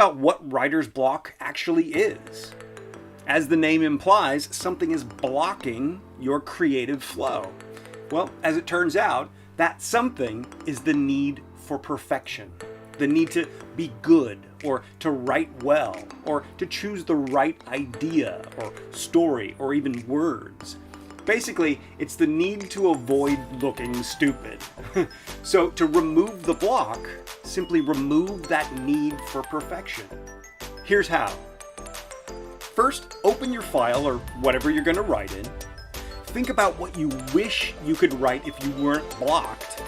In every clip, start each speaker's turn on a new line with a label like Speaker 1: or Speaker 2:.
Speaker 1: about what writer's block actually is. As the name implies, something is blocking your creative flow. Well, as it turns out, that something is the need for perfection. The need to be good, or to write well, or to choose the right idea, or story, or even words. Basically, it's the need to avoid looking stupid. So to remove the block, simply remove that need for perfection. Here's how. First, open your file or whatever you're going to write in. Think about what you wish you could write if you weren't blocked.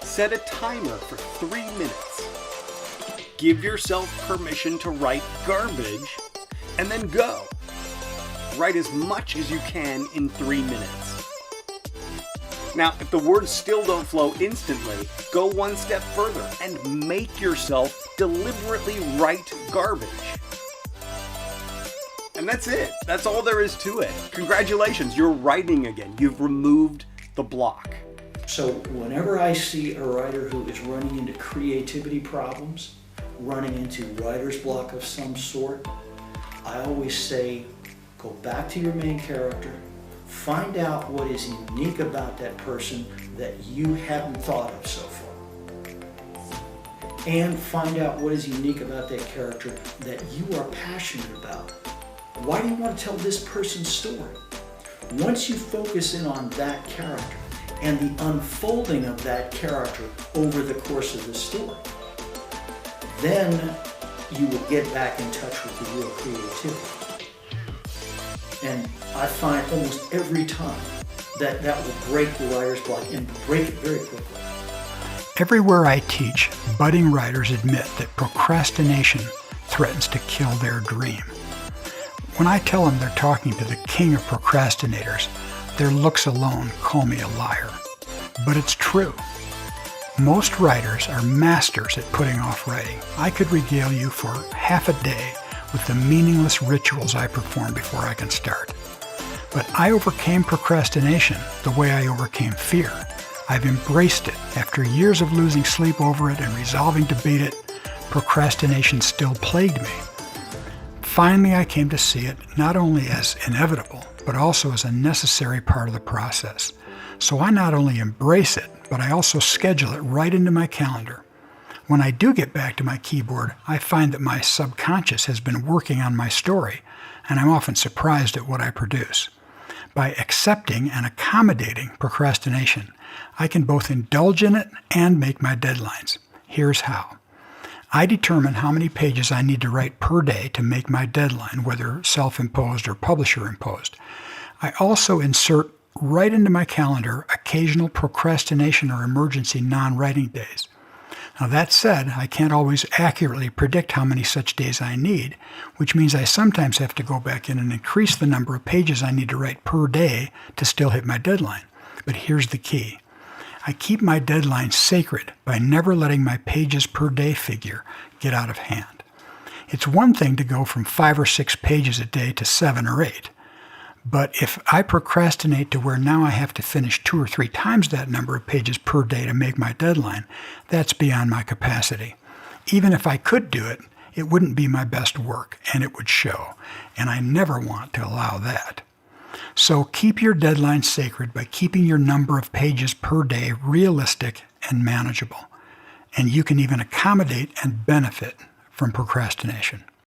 Speaker 1: Set a timer for 3 minutes. Give yourself permission to write garbage, and then go. Write as much as you can in 3 minutes. Now, if the words still don't flow instantly, go one step further and make yourself deliberately write garbage. And that's it. That's all there is to it. Congratulations, you're writing again. You've removed the block.
Speaker 2: So whenever I see a writer who is running into creativity problems, running into writer's block of some sort, I always say, go back to your main character, find out what is unique about that person that you haven't thought of so far. And find out what is unique about that character that you are passionate about. Why do you want to tell this person's story? Once you focus in on that character and the unfolding of that character over the course of the story, then you will get back in touch with the real creativity. And I find almost every time that will break the writer's block and break it very quickly.
Speaker 3: Everywhere I teach, budding writers admit that procrastination threatens to kill their dream. When I tell them they're talking to the king of procrastinators, their looks alone call me a liar. But it's true. Most writers are masters at putting off writing. I could regale you for half a day with the meaningless rituals I perform before I can start. But I overcame procrastination the way I overcame fear. I've embraced it. After years of losing sleep over it and resolving to beat it, procrastination still plagued me. Finally, I came to see it not only as inevitable, but also as a necessary part of the process. So I not only embrace it, but I also schedule it right into my calendar. When I do get back to my keyboard, I find that my subconscious has been working on my story, and I'm often surprised at what I produce. By accepting and accommodating procrastination, I can both indulge in it and make my deadlines. Here's how. I determine how many pages I need to write per day to make my deadline, whether self-imposed or publisher-imposed. I also insert right into my calendar occasional procrastination or emergency non-writing days. Now that said, I can't always accurately predict how many such days I need, which means I sometimes have to go back in and increase the number of pages I need to write per day to still hit my deadline. But here's the key. I keep my deadline sacred by never letting my pages per day figure get out of hand. It's one thing to go from 5 or 6 pages a day to 7 or 8. But if I procrastinate to where now I have to finish 2 or 3 times that number of pages per day to make my deadline, that's beyond my capacity. Even if I could do it, it wouldn't be my best work, and it would show. And I never want to allow that. So keep your deadline sacred by keeping your number of pages per day realistic and manageable. And you can even accommodate and benefit from procrastination.